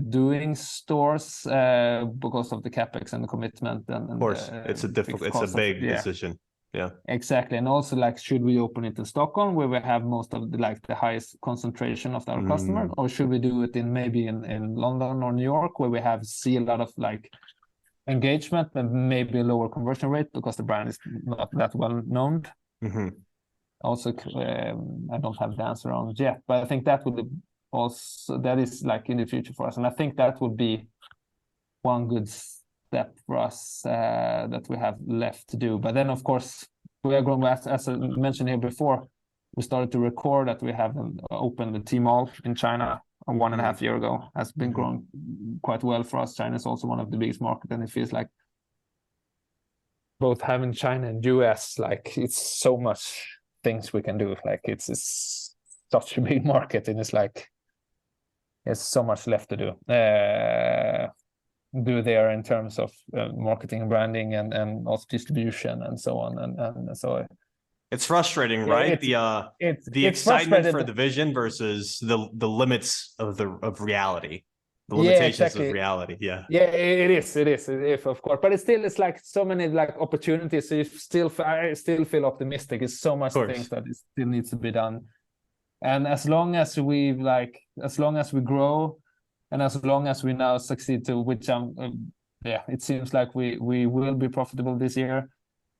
doing stores because of the capex and the commitment. And of course, it's a big decision. Yeah, exactly. And also, like, should we open it in Stockholm where we have most of the highest concentration of our customers, or should we do it maybe in London or New York where we see a lot of like engagement and maybe a lower conversion rate because the brand is not that well known. Also, I don't have the answer on it yet, but I think that would also, that is like in the future for us, and I think that would be one good step for us that we have left to do. But then, of course, we are going, as I mentioned here before, we started to record that we have opened the Tmall in China 1.5 years ago. Has been growing quite well for us. China is also one of the biggest markets, and it feels like both having China and US, like it's so much things we can do. Like it's such a big market, and it's like there's so much left to do there in terms of marketing and branding and also distribution and so on. And so it's frustrating, right? The excitement for the vision versus the limits of reality, the limitations of reality. Yeah, it is, of course, but it's like so many like opportunities. So I still feel optimistic. It's so much things that still needs to be done, and as long as we grow, and as long as we now succeed to, which it seems like we will be profitable this year.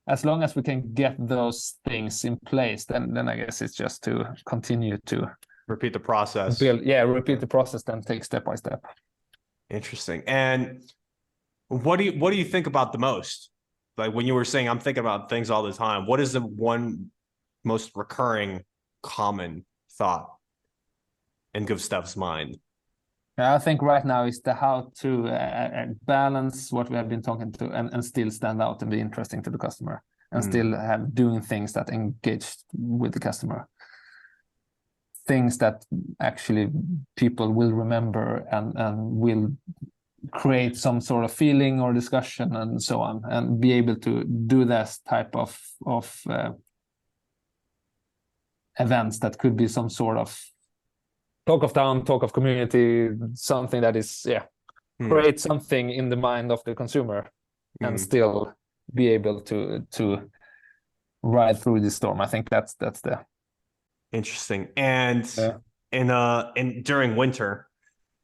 As long as we can get those things in place, then I guess it's just to continue to repeat the process. Repeat the process, then take step by step. Interesting. And what do you think about the most? Like when you were saying, I'm thinking about things all the time. What is the one most recurring common thought in Gustav's mind? I think right now is the how to balance what we have been talking to and still stand out and be interesting to the customer and still have doing things that engage with the customer. Things that actually people will remember and will create some sort of feeling or discussion and so on, and be able to do that type of events that could be some sort of talk of town, talk of community, something that is create something in the mind of the consumer and still be able to ride through the storm. I think that's the interesting. And in during winter,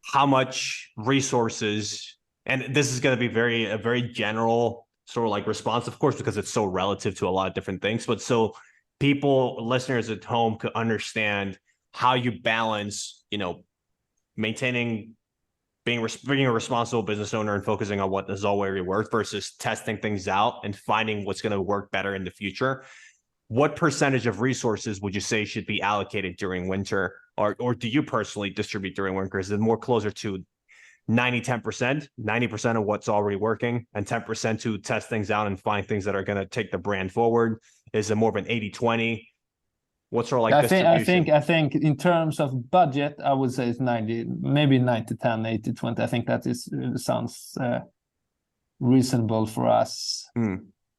how much resources, and this is going to be a very general sort of like response, of course, because it's so relative to a lot of different things, but so listeners at home could understand how you balance, maintaining being a responsible business owner and focusing on what is already worth versus testing things out and finding what's going to work better in the future. What percentage of resources would you say should be allocated during winter, or do you personally distribute during winter? Is it more closer to 90% of what's already working and 10% to test things out and find things that are going to take the brand forward? Is it more of an 80-20? What's sort of like distribution? I think in terms of budget, I would say it's 90, maybe 90-10, 80-20. I think that sounds reasonable for us.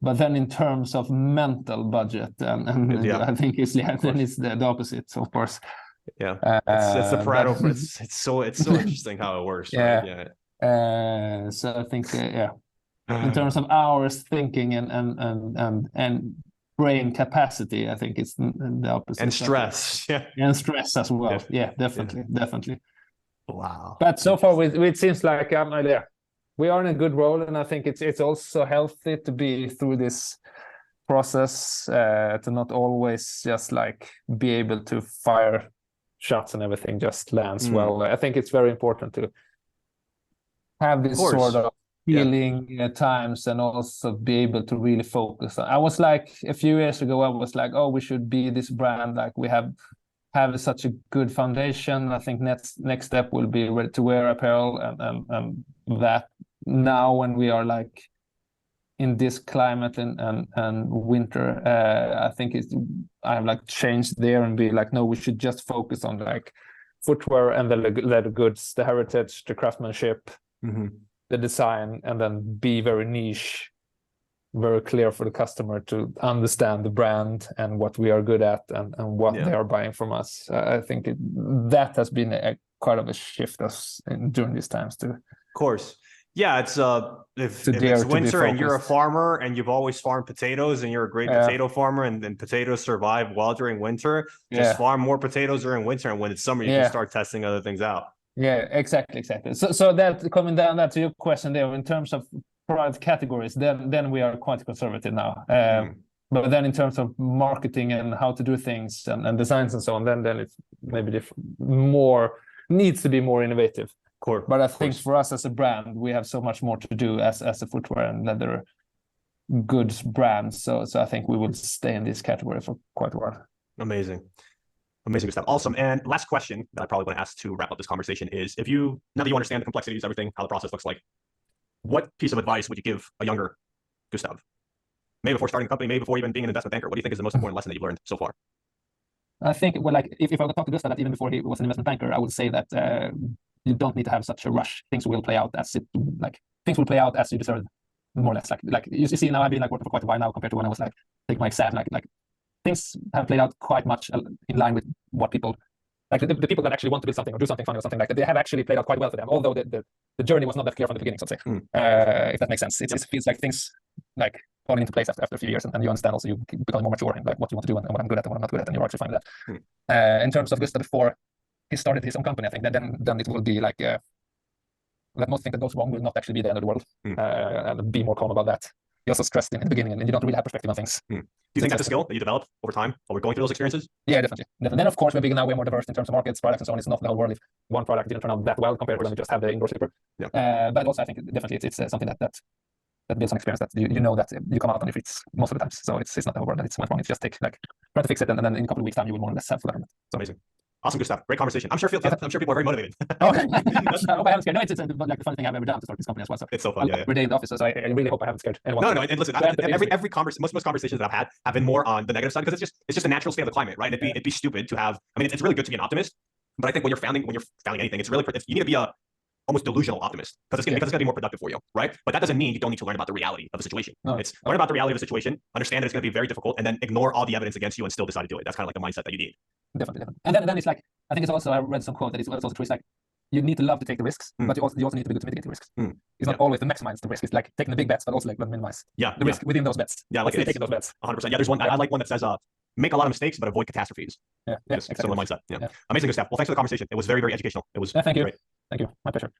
But then in terms of mental budget, I think it's the opposite, of course. Yeah, it's the Pareto. It's so interesting how it works. Right? Yeah. So I think in terms of hours thinking and brain capacity, I think it's the opposite. And stress, and stress as well. Yeah, definitely. Wow. But so far, it seems like we are in a good role, and I think it's also healthy to be through this process, to not always just like be able to fire shots and everything just lands well. I think it's very important to have this sort of healing times and also be able to really focus. I was like a few years ago, I was like, oh, we should be this brand, like we have such a good foundation. I think next step will be ready to wear apparel, and that now when we are like in this climate and winter, I think I have like changed there and be like, no, we should just focus on like footwear and the leather goods, the heritage, the craftsmanship, the design, and then be very niche, very clear for the customer to understand the brand and what we are good at and what they are buying from us. I think that has been quite of a shift during these times too. Of course. Yeah, it's if it's winter and you're a farmer and you've always farmed potatoes and you're a great potato farmer and then potatoes survive well during winter, just farm more potatoes during winter, and when it's summer you can start testing other things out. Yeah, exactly. So that coming down that to your question there, in terms of product categories, then we are quite conservative now. But then in terms of marketing and how to do things and designs and so on, then it's maybe needs to be more innovative. But I think for us as a brand, we have so much more to do as a footwear and leather goods brand. So I think we will stay in this category for quite a while. Amazing stuff. Awesome. And last question that I probably want to ask to wrap up this conversation is, now that you understand the complexities, everything, how the process looks like, what piece of advice would you give a younger Gustav? Maybe before starting a company, maybe before even being an investment banker. What do you think is the most important lesson that you've learned so far? I think, well, like if I would talk to Gustav, that even before he was an investment banker, I would say that you don't need to have such a rush. Things will play out as you deserve, more or less. Like you see now, I've been working for quite a while now compared to when I was taking my exam. Like things have played out quite much in line with what people. Like the people that actually want to build something or do something funny or something like that, they have actually played out quite well for them. Although the journey was not that clear from the beginning, so to say. If that makes sense, it feels like things falling into place after a few years, and you understand also you become more mature in what you want to do and what I'm good at and what I'm not good at, and you're actually fine with that. In terms of Gustav before he started his own company, I think that then it will be that most things that goes wrong will not actually be the end of the world, and be more calm about that. You also stressed in the beginning, and you don't really have perspective on things. Do you think that's a skill that you develop over time while we're going through those experiences? Yeah, definitely. Then, of course, we're now way more diverse in terms of markets, products, and so on. It's not the whole world if one product didn't turn out that well compared to when we just have the indoor slipper. But also, I think definitely it's something that builds on experience that you know that you come out on your feet most of the times. So it's not the whole world that it's went wrong. It's just try to fix it, and then in a couple of weeks' time, you will more or less have full alignment. So amazing. Awesome, Gustav. Great conversation. I'm sure people are very motivated. Okay. I hope I haven't scared. No, it's the funny thing I've ever done to start this company as well. So it's so fun. Every day in the office, so I really hope I haven't scared anyone. No. And listen, every conversation, most conversations that I've had have been more on the negative side, because it's just a natural state of the climate, right? It'd be stupid to have. I mean, it's really good to be an optimist, but I think when you're founding anything, you need to be a almost delusional optimist, because it's going to be more productive for you, right? But that doesn't mean you don't need to learn about the reality of the situation. It's learn about the reality of the situation, understand that it's going to be very difficult, and then ignore all the evidence against you and still decide to do it. That's kind of the mindset that you need. Definitely. And then it's I think it's also, I read some quote that it's also true. It's you need to love to take the risks, but you also need to be good to mitigate the risks. It's not always to maximize the risk. It's taking the big bets, but also minimize the risk within those bets. Yeah, taking those bets. 100%. Yeah, there's one. I like one that says, make a lot of mistakes, but avoid catastrophes. Exactly. Similar mindset. Yeah. Amazing, Gustav. Well, thanks for the conversation. It was very, very educational. It was thank you. Great. Thank you. My pleasure.